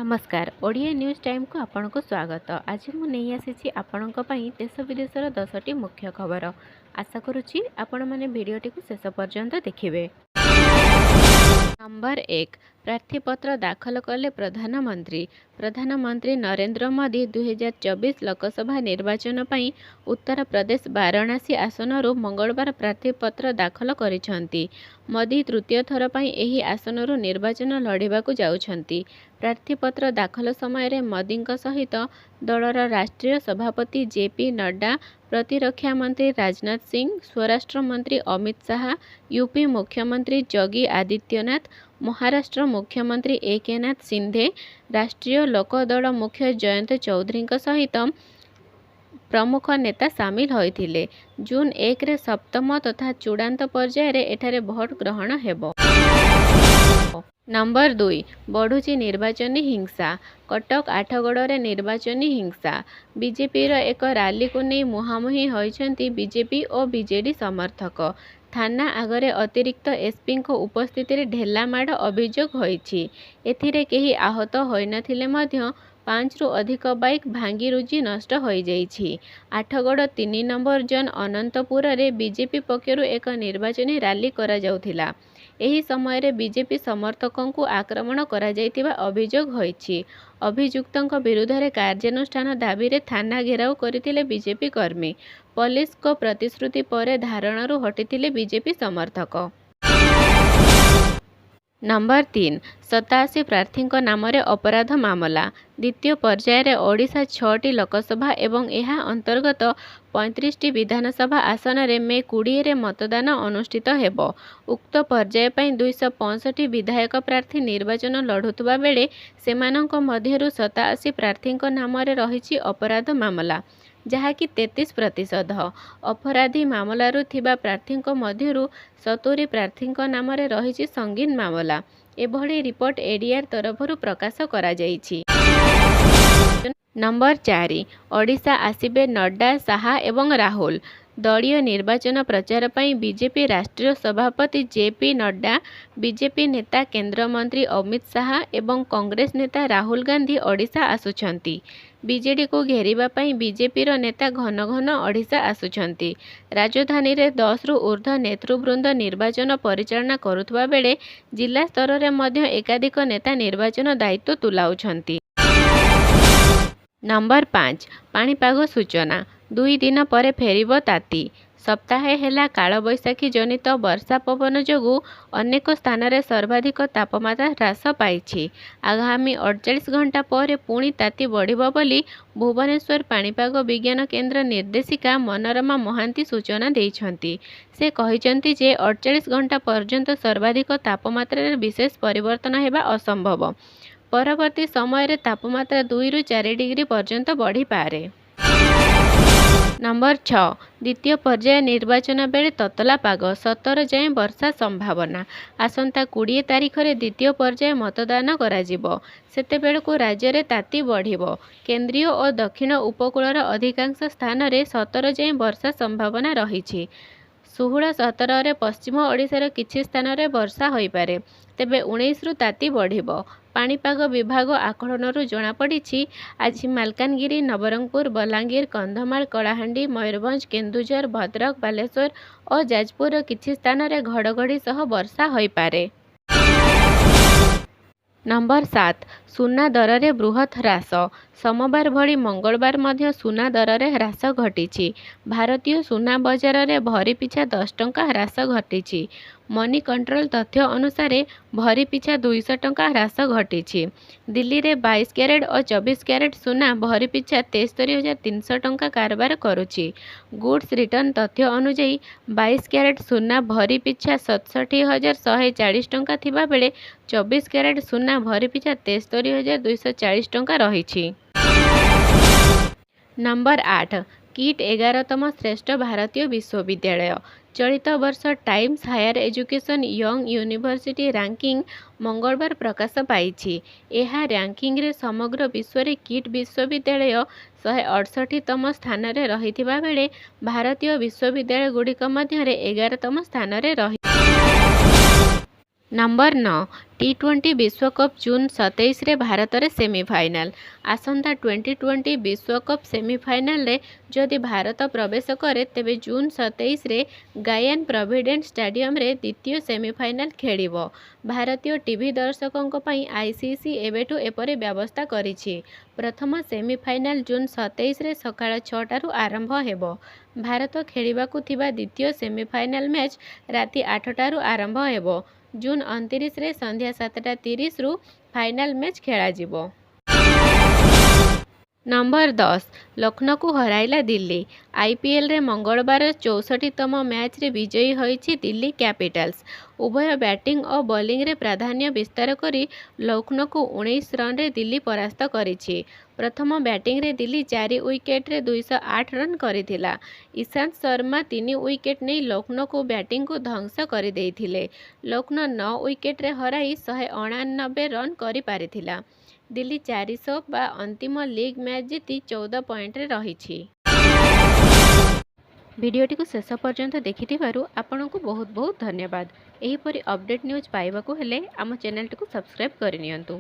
नमस्कार Odia news time को आपनको स्वागत। आज मुझे आसी आपणों देश विदेशर 10टी मुख्य खबर। आशा करुच्ची आपण मैंने भिडटी को शेष पर्यंत देखिए। नंबर 1 प्रार्थीपत्र दाखल कले प्रधानमंत्री नरेंद्र मोदी 2024 लोकसभा निर्वाचन पर उत्तर प्रदेश वाराणसी आसनरू मंगलवार प्रार्थीपत्र दाखल करिसेंती। मोदी तृतीय थर पर यह आसनरू निर्वाचन लड़ाकू जाउछंती। प्रार्थीपत्र दाखल समय मोदी सहित दलर राष्ट्रीय सभापति जेपी नड्डा, प्रतिरक्षा मंत्री राजनाथ सिंह, स्वराष्ट्र मंत्री अमित शाह, यूपी मुख्यमंत्री योगी आदित्यनाथ, महाराष्ट्र मुख्यमंत्री एकनाथ शिंदे, राष्ट्रीय लोकदल मुख्य जयंत चौधरी सहित प्रमुख नेता सामिल होइथिले। जून 1 रे सप्तम तथा चूड़ांत पर्यायर एठारे भोट ग्रहण हेबो। नंबर 2 बढ़ुची निर्वाचनी हिंसा। कटक आठगड़े निर्वाचनी हिंसा। बीजेपी एक रैली को नहीं मुहांमुही होइछंती बीजेपी और बीजेडी समर्थक। थाना आगरे अतिरिक्त एसपी को उपस्थिति ढेला माड़ अभियोग होइछि। एथिरे केही आहत होइनथिले मध्य 5 रु अधिक बाइक भांगी रुजी नष्ट हो जाइछि। आठगड़ 3 नंबर जोन अनंतपुर रे बीजेपी पक्षरु एक निर्वाचनी रैली करा जाउथिला। एही समय रे बीजेपी समर्थकों को आक्रमण करा जाइतिबा अभियोग होइछि। अभियुक्तों विरुद्ध रे कार्यानुष्ठान दाबी रे थाना घेराव करथिले बीजेपी कर्मी। पुलिस को प्रतिश्रुति पर धारणारू हटिथिले बीजेपी समर्थक। नंबर 3 87 प्रार्थी नाम अपराध मामला। द्वितीय पर्यायर ओडिशा 6टी लोकसभा एवं यह अंतर्गत 35टी विधानसभा आसन में मे 20 रे मतदान अनुष्ठित हेबो। उक्त पर्याय पर 265 विधायक प्रार्थी निर्वाचन लढ़ुवा बेले सेमानंक मध्यरु 87 प्रार्थी नाम रही अपराध मामला, जहाँकि 33%। अपराधी मामलारू थिबा प्रार्थीଙ୍କ मध्यरु 70 प्रार्थीଙ୍କ नाम रही संगीन मामला। एभली रिपोर्ट एडीआर तरफरु प्रकाश करा जाइछि। नंबर 4 ओडिशा आसिबे नड्डा, शाह एवं राहुल। दलीय निर्वाचन प्रचार पर बीजेपी राष्ट्रीय सभापति जेपी नड्डा, बीजेपी नेता केंद्र मंत्री अमित शाह एवं कांग्रेस नेता राहुल गांधी ओडिशा आसुछंती। बीजेडी को घेरिबा पई बीजेपी रो नेता घन घन ओडिशा आसुछंती। राजधानी रे 10 रु ऊर्ध्व नेतृवृंद निर्वाचन परिचालना करुथबा बेले जिला स्तर रे मध्य एकाधिक नेता निर्वाचन दायित्व तुलाउछंती। नंबर 5 पाणीपाग सूचना। 2 दिन पर फेरिबो ताती। सप्ताहे हेला कालबैशाखी जनित वर्षा पवन जोगु अनेक स्थान रे सर्वाधिक तापमात्रा ह्रास पाइछि। आगामी 48 घंटा पर पुणी ताती बढ़िबो बोली भुवनेश्वर पाणीपाग विज्ञान केंद्र निर्देशिका मनोरमा महांती सूचना देइछंती। से कहिसंती जे 48 घंटा पर्यंत सर्वाधिक तापमात्रा रे विशेष परिवर्तन हेबा असंभव। परवर्ती समय रे तापमात्रा 2 रु 4 डिग्री पर्यंत बढ़ी पारे। नंबर 6 द्वितीय पर्याय निर्वाचन बेले ततला पाग, 17 जाए वर्षा संभावना। आसंता 20 तारीख रे द्वितीय पर्याय मतदान कराजिबो। सेतेबेलकु राज्य रे ताती बढ़िबो। केंद्रीय और दक्षिण उपकूलर अधिकांश स्थान रे 17 जाए वर्षा संभावना रहिछि। 16-17 रे पश्चिम ओडिशार किछि स्थान रे वर्षा होई पारे। तेबे 19 रु ताती बढ़िबो। पाणीपाग विभाग आकलनरू जଣାपड़िछि आज मालकानगिरी, नवरंगपुर, बलांगीर, कंधमाल, कलाहांडी, मयूरभंज, केन्दुझर, भद्रक, बालेश्वर और जाजपुर किछि स्थान रे घड़घड़ी सह वर्षा होई पारे। नंबर 7 सुना दर रे बृहत ह्रास। सोमवार भली मंगलवार मध्य सुना दर रे ह्रास घटिछि। भारतीय सुना बजार रे भरी पिछा 10 टंका ह्रास घटिछि। मनी कंट्रोल तथ्य अनुसार भरी पिछा 200 टंका ह्रास घटिछि। दिल्ली रे 22 कैरेट और 24 कैरेट सुना भरी पिछा 73,300 टंका कारबार करुछि। गुड्स रिटर्न तथ्य अनुଯାयी 22 कैरेट सुना भरी पिछा 67,140 टंका थिबा बेले 24 कैरेट सुना भरी पिछा 73,240 टंका रहिछि। नंबर 8 किट 11तम श्रेष्ठ भारतीय विश्वविद्यालय। चलित वर्ष Times Higher Education young university ranking मंगलवार प्रकाश पाई। यह रैंकिंग रे समग्र विश्व रे किट विश्वविद्यालय 168तम स्थान रे रहिथिबा बेले भारतीय विश्वविद्यालय गुड़िक मध्य 11तम स्थान रे रही। नंबर 9 टी20 विश्वकप जून 27 रे भारत रे सेमीफाइनाल। आसंता 2020 विश्वकप सेमीफाइनाल रे जदि भारत प्रवेश करे तेबे जून 27 रे गायन प्रोविडेंट स्टेडियम रे द्वितीय सेमीफाइनाल खेलिबो। भारतीय टीवी दर्शकों पई आईसीसी एबेठु एपरि व्यवस्था करिछि। प्रथम सेमीफाइनाल जून 27 रे सकाळ 6 टारू आरंभ हेबो। भारत खेलिबाकु थिबा द्वितीय सेमीफाइनाल मैच राति 8 टारू आरंभ हेबो। जून 29 रे संध्या 7:30 रु फाइनाल मैच खेलाजिबो। नंबर 10 लखनऊ को हराइला दिल्ली। आईपीएल रे मंगलवार 64तम मैच रे विजयी होईछि दिल्ली कैपिटल्स। उभय बैटिंग और बॉलिंग रे प्राधान्य विस्तार करी लखनऊ को 19 रन रे दिल्ली परास्त करिछि। प्रथम बैटिंग रे दिल्ली 4 विकेट रे 208 रन करिथिला। ईशांत शर्मा 3 विकेट नहीं लखनऊ को बैटिंग को ध्वंस कर देइथिले। लखनऊ 9 विकेट रे हराई 189 रन करि पारिथिला। दिल्ली 400 बा अंतिम लीग मैच जीति 14 पॉइंट रे रहिछि। वीडियोटी को शेष पर्यंत देखिथिबारु आपनकु बहुत बहुत धन्यवाद। एहीपरि अपडेट न्यूज पाइबाकु हेले आम चैनल टी को सब्सक्राइब करि नियंतु।